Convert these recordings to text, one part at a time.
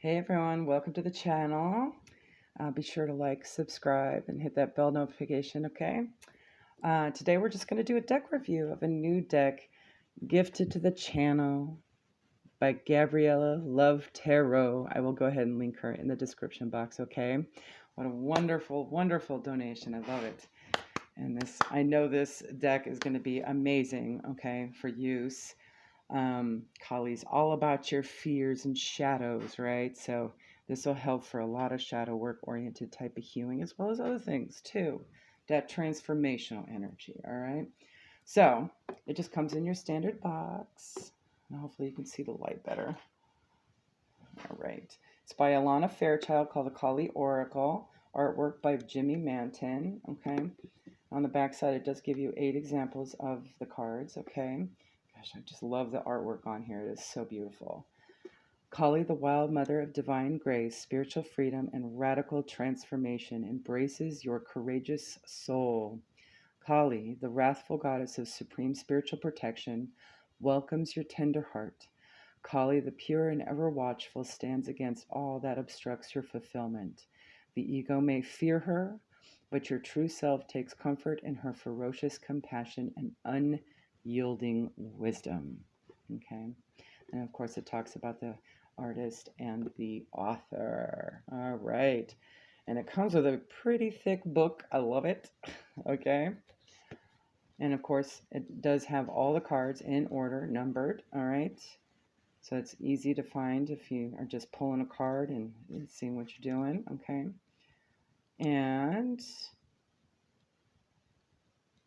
Hey everyone, welcome to the channel. Be sure to like, subscribe, and hit that bell notification, okay? Today we're just going to do a deck review of a new deck gifted to the channel by Gabriella Love Tarot. I will go ahead and link her in the description box, okay? What a wonderful, wonderful donation. I love it. And I know this deck is going to be amazing, okay, for use. Kali's all about your fears and shadows, right? So this will help for a lot of shadow work oriented type of healing, as well as other things too. That transformational energy, all right? So it just comes in your standard box. And hopefully you can see the light better. All right. It's by Alana Fairchild, called the Kali Oracle. Artwork by Jimmy Manton, okay? On the back side, it does give you 8 examples of the cards, okay? Gosh, I just love the artwork on here. It is so beautiful. Kali, the wild mother of divine grace, spiritual freedom, and radical transformation, embraces your courageous soul. Kali, the wrathful goddess of supreme spiritual protection, welcomes your tender heart. Kali, the pure and ever watchful, stands against all that obstructs your fulfillment. The ego may fear her, but your true self takes comfort in her ferocious compassion and unyielding wisdom. Okay. And of course, it talks about the artist and the author. All right. And it comes with a pretty thick book. I love it. Okay. And of course, it does have all the cards in order, numbered. All right. So it's easy to find if you are just pulling a card and seeing what you're doing. Okay. And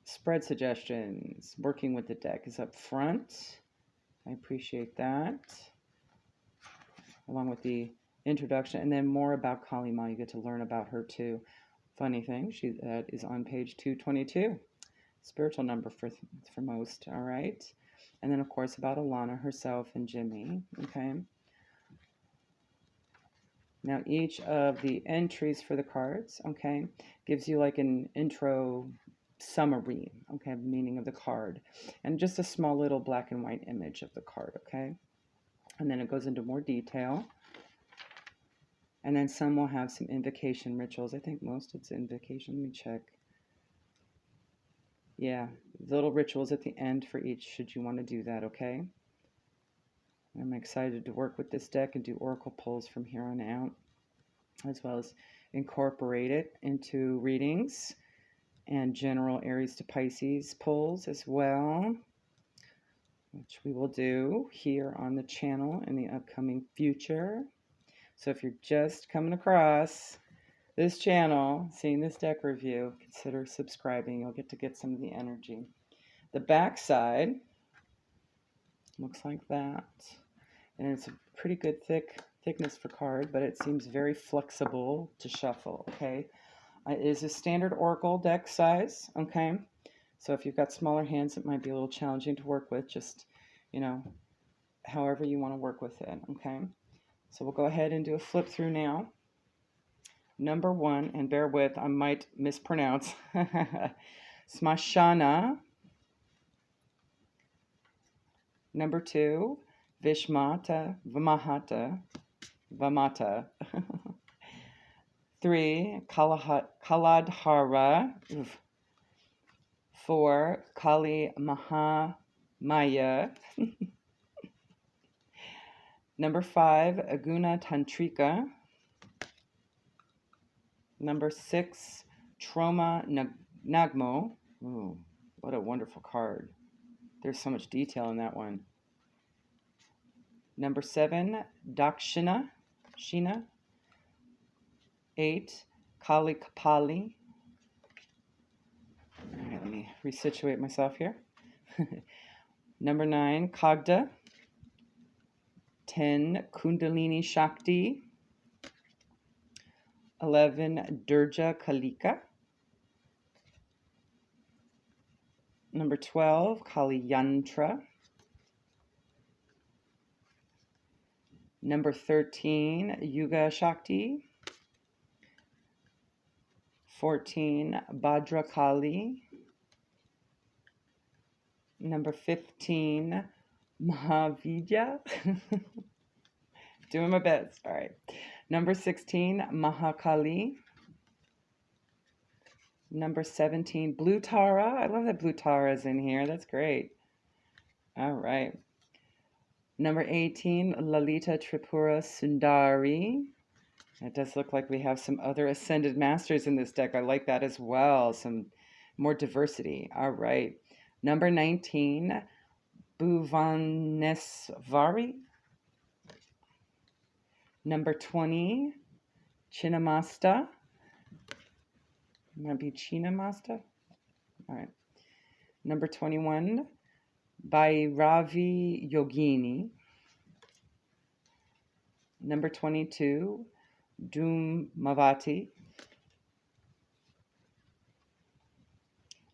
spread suggestions. Working with the deck is up front. I appreciate that. Along with the introduction, and then more about Kali Ma. You get to learn about her too. Funny thing, that is on page 222. Spiritual number for most. All right. And then of course about Alana herself and Jimmy. Okay. Now each of the entries for the cards, okay, gives you like an intro summary, okay, the meaning of the card, and just a small little black and white image of the card, okay? And then it goes into more detail. And then some will have some invocation rituals. I think most it's invocation. Let me check. Yeah, little rituals at the end for each should you want to do that, okay? I'm excited to work with this deck and do oracle pulls from here on out, as well as incorporate it into readings and general Aries to Pisces pulls as well, which we will do here on the channel in the upcoming future. So if you're just coming across this channel, seeing this deck review, consider subscribing. You'll get some of the energy. The back side looks like that. And it's a pretty good thickness for card, but it seems very flexible to shuffle, okay? It is a standard oracle deck size, okay? So if you've got smaller hands, it might be a little challenging to work with, just, however you want to work with it, okay? So we'll go ahead and do a flip through now. Number 1, and bear with, I might mispronounce, Smashana. Number 2, Vishmata, Vamata. 3, Kaladhara. 4, Kali Mahamaya. Number 5, Aguna Tantrika. Number 6, Trauma Nagmo. Ooh, what a wonderful card. There's so much detail in that one. Number 7, Dakshina. 8, Kali Kapali. All right, let me resituate myself here. Number 9, Kagda. 10, Kundalini Shakti. 11, Durja Kalika. Number 12, Kali Yantra. Number 13, Yuga Shakti. 14, Bhadra Kali. Number 15, Mahavidya. Doing my best. All right. Number 16, Mahakali. Number 17, Blue Tara. I love that Blue Tara is in here. That's great. All right. Number 18, Lalita Tripura Sundari. It does look like we have some other ascended masters in this deck. I like that as well. Some more diversity. All right. Number 19, Bhuvanesvari. Number 20, Chinnamasta. Might be Chinnamasta. All right. Number 21, Bhairavi Yogini. Number 22, Dhumavati.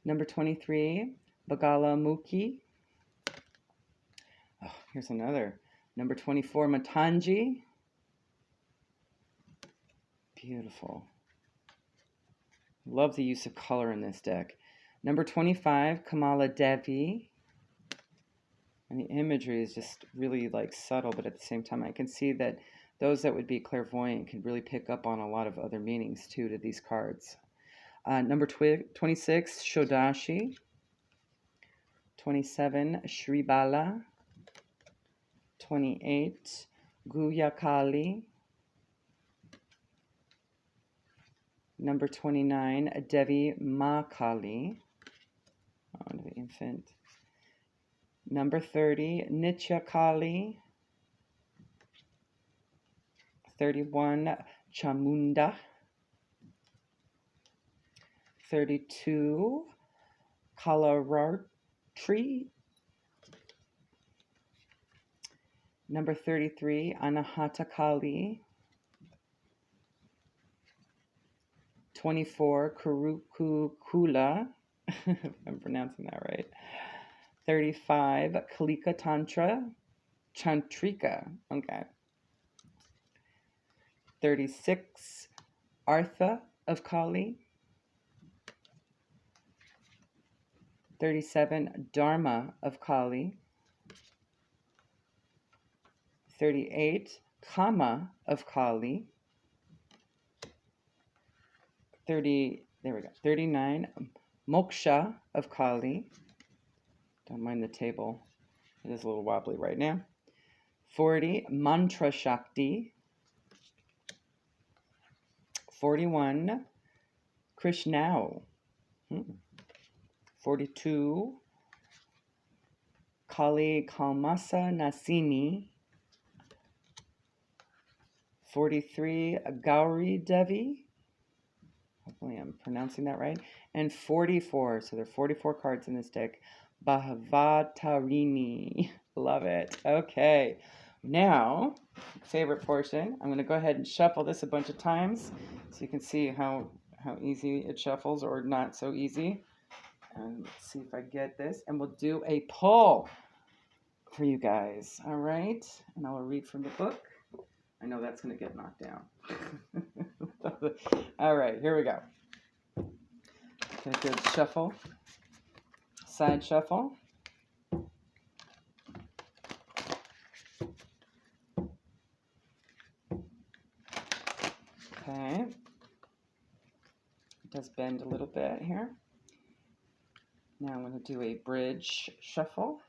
Number 23, Bagalamukhi. Oh, here's another. Number 24, Matangi. Beautiful. Love the use of color in this deck. Number 25, Kamala Devi. And the imagery is just really like subtle, but at the same time I can see that those that would be clairvoyant can really pick up on a lot of other meanings too to these cards. Number 26, Shodashi. 27, Shribala. 28, Guyakali. Number 29, Devi Makali. Oh, the infant. Number 30, Nitya Kali. 31, Chamunda. 32, Kalarartri. Number 33, Anahata Kali. 24, Kurukukula. If I'm pronouncing that right. 35, Kalika Chantrika. Okay. 36, Artha of Kali. 37, Dharma of Kali. 38, Kama of Kali. 39, Moksha of Kali. Don't mind the table. It is a little wobbly right now. 40, Mantra Shakti. 41, Krishnao. 42, Kali Kalmasa Nasini. 43, Gauri Devi. Hopefully I'm pronouncing that right. And 44, so there are 44 cards in this deck. Bhavatarini. Love it. Okay. Now, favorite portion. I'm going to go ahead and shuffle this a bunch of times so you can see how easy it shuffles or not so easy. And let's see if I get this. And we'll do a pull for you guys. All right. And I will read from the book. I know that's going to get knocked down. All right, here we go. Okay, good shuffle. Side shuffle. Okay. It does bend a little bit here. Now I'm going to do a bridge shuffle.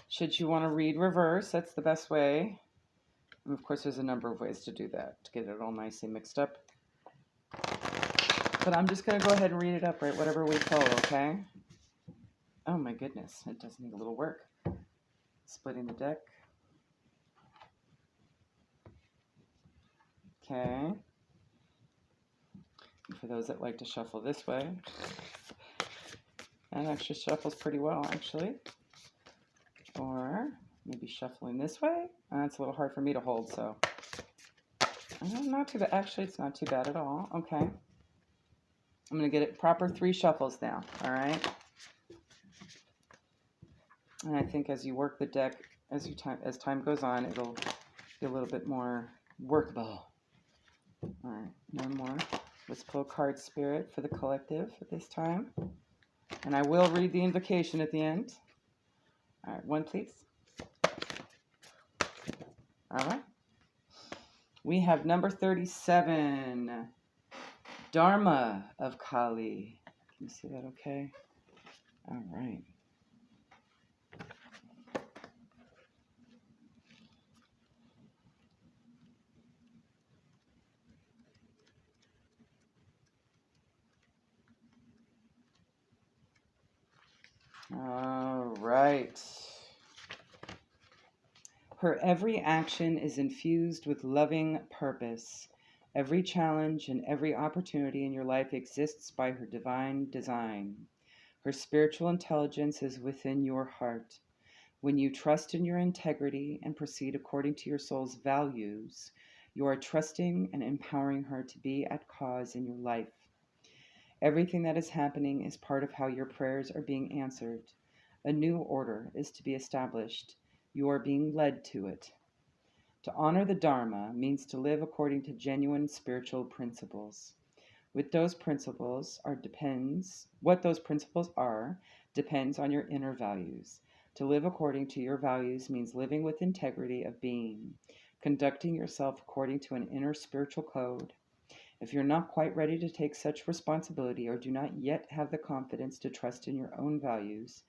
Should you want to read reverse, that's the best way. And of course, there's a number of ways to do that, to get it all nicely mixed up. But I'm just going to go ahead and read it upright, whatever we pull, okay? Oh my goodness, it does need a little work. Splitting the deck. Okay. And for those that like to shuffle this way, that actually shuffles pretty well, actually. Or maybe shuffling this way. It's a little hard for me to hold, so not too bad. Actually, it's not too bad at all. Okay. I'm going to get it proper 3 shuffles now. All right. And I think as you work the deck, as time goes on, it'll be a little bit more workable. All right. One more. Let's pull card spirit for the collective at this time. And I will read the invocation at the end. All right, one, please. All right. We have number 37, Dharma of Kali. Can you see that okay? All right. All right. Her every action is infused with loving purpose. Every challenge and every opportunity in your life exists by her divine design. Her spiritual intelligence is within your heart. When you trust in your integrity and proceed according to your soul's values, you are trusting and empowering her to be at cause in your life. Everything that is happening is part of how your prayers are being answered. A new order is to be established. You are being led to it. To honor the Dharma means to live according to genuine spiritual principles. What those principles are depends on your inner values. To live according to your values means living with integrity of being, conducting yourself according to an inner spiritual code. If you're not quite ready to take such responsibility or do not yet have the confidence to trust in your own values,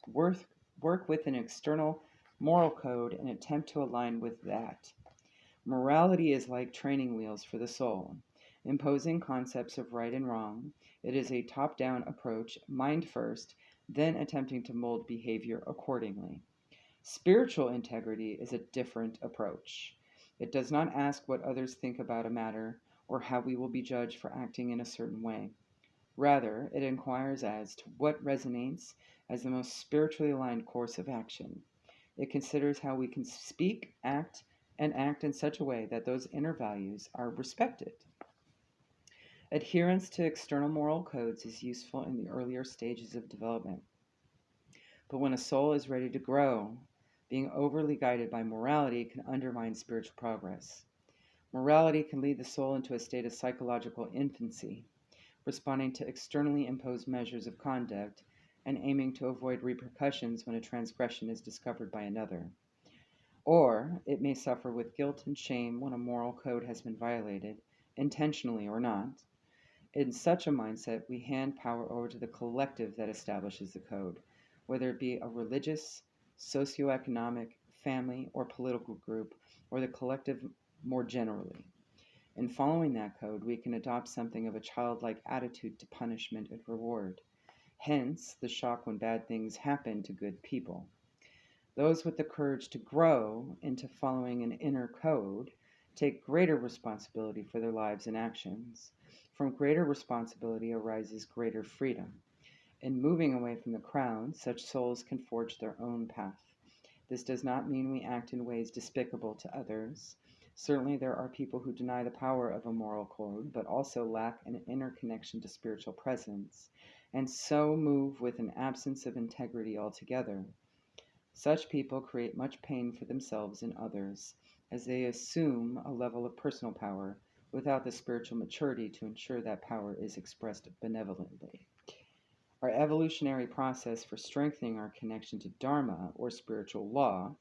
work with an external moral code and attempt to align with that. Morality is like training wheels for the soul, imposing concepts of right and wrong. It is a top down approach, mind first, then attempting to mold behavior accordingly. Spiritual integrity is a different approach. It does not ask what others think about a matter or how we will be judged for acting in a certain way. Rather, it inquires as to what resonates as the most spiritually aligned course of action. It considers how we can speak, act in such a way that those inner values are respected. Adherence to external moral codes is useful in the earlier stages of development. But when a soul is ready to grow, being overly guided by morality can undermine spiritual progress. Morality can lead the soul into a state of psychological infancy, responding to externally imposed measures of conduct and aiming to avoid repercussions when a transgression is discovered by another. Or it may suffer with guilt and shame when a moral code has been violated, intentionally or not. In such a mindset, we hand power over to the collective that establishes the code, whether it be a religious, socioeconomic, family, or political group, or the collective more generally. In following that code, we can adopt something of a childlike attitude to punishment and reward. Hence, the shock when bad things happen to good people. Those with the courage to grow into following an inner code take greater responsibility for their lives and actions. From greater responsibility arises greater freedom. In moving away from the crowd, such souls can forge their own path. This does not mean we act in ways despicable to others. Certainly, there are people who deny the power of a moral code, but also lack an inner connection to spiritual presence, and so move with an absence of integrity altogether. Such people create much pain for themselves and others, as they assume a level of personal power without the spiritual maturity to ensure that power is expressed benevolently. Our evolutionary process for strengthening our connection to Dharma, or spiritual law,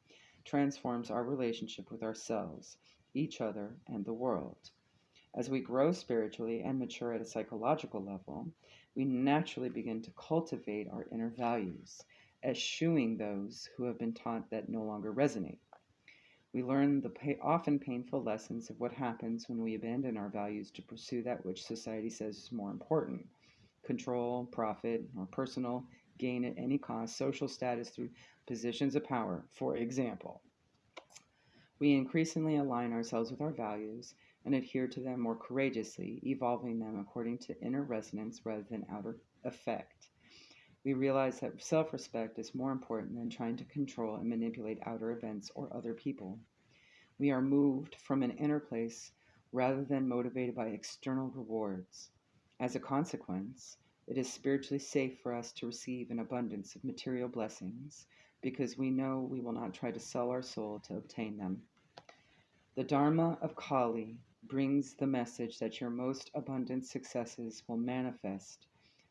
transforms our relationship with ourselves, each other, and the world. As we grow spiritually and mature at a psychological level, we naturally begin to cultivate our inner values, eschewing those who have been taught that no longer resonate. We learn the often painful lessons of what happens when we abandon our values to pursue that which society says is more important: control, profit, or personal gain at any cost, social status through positions of power, for example. We increasingly align ourselves with our values and adhere to them more courageously, evolving them according to inner resonance rather than outer effect. We realize that self-respect is more important than trying to control and manipulate outer events or other people. We are moved from an inner place rather than motivated by external rewards. As a consequence, it is spiritually safe for us to receive an abundance of material blessings because we know we will not try to sell our soul to obtain them. The Dharma of Kali brings the message that your most abundant successes will manifest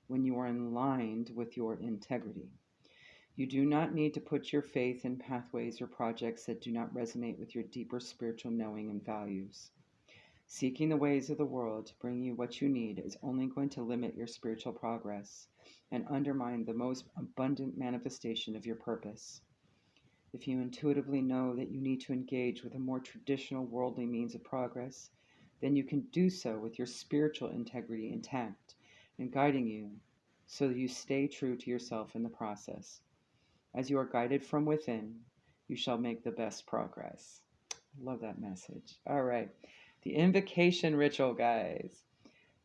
when you are aligned with your integrity. You do not need to put your faith in pathways or projects that do not resonate with your deeper spiritual knowing and values. Seeking the ways of the world to bring you what you need is only going to limit your spiritual progress and undermine the most abundant manifestation of your purpose. If you intuitively know that you need to engage with a more traditional worldly means of progress, then you can do so with your spiritual integrity intact and guiding you so that you stay true to yourself in the process. As you are guided from within, you shall make the best progress. I love that message. All right. The invocation ritual, guys.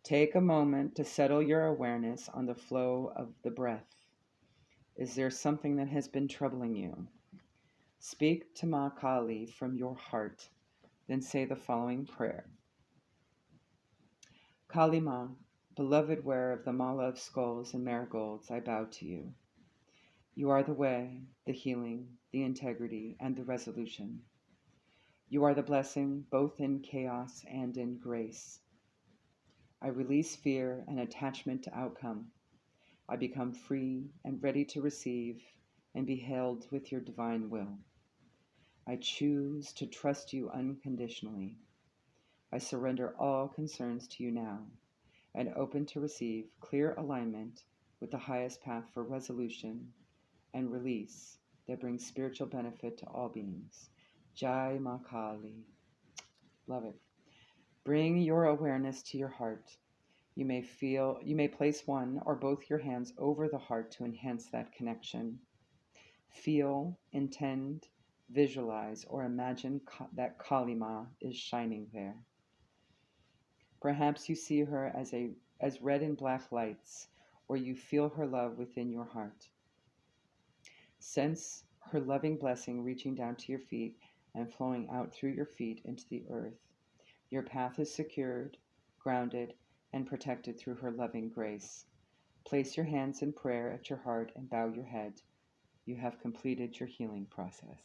Take a moment to settle your awareness on the flow of the breath. Is there something that has been troubling you? Speak to Ma Kali from your heart, then say the following prayer. Kali Ma, beloved wearer of the mala of skulls and marigolds, I bow to you. You are the way, the healing, the integrity, and the resolution. You are the blessing both in chaos and in grace. I release fear and attachment to outcome. I become free and ready to receive and be held with your divine will. I choose to trust you unconditionally. I surrender all concerns to you now and open to receive clear alignment with the highest path for resolution and release that brings spiritual benefit to all beings. Jai Ma Kali. Love it. Bring your awareness to your heart. You may place one or both your hands over the heart to enhance that connection. Feel, intend, visualize, or imagine that Kali Ma is shining there. Perhaps you see her as red and black lights, or you feel her love within your heart. Sense her loving blessing reaching down to your feet and flowing out through your feet into the earth. Your path is secured, grounded, and protected through her loving grace. Place your hands in prayer at your heart and bow your head. You have completed your healing process.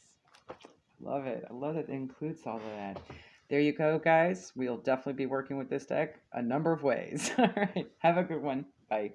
Love it. I love that it includes all of that. There you go, guys. We'll definitely be working with this deck a number of ways. All right. Have a good one. Bye.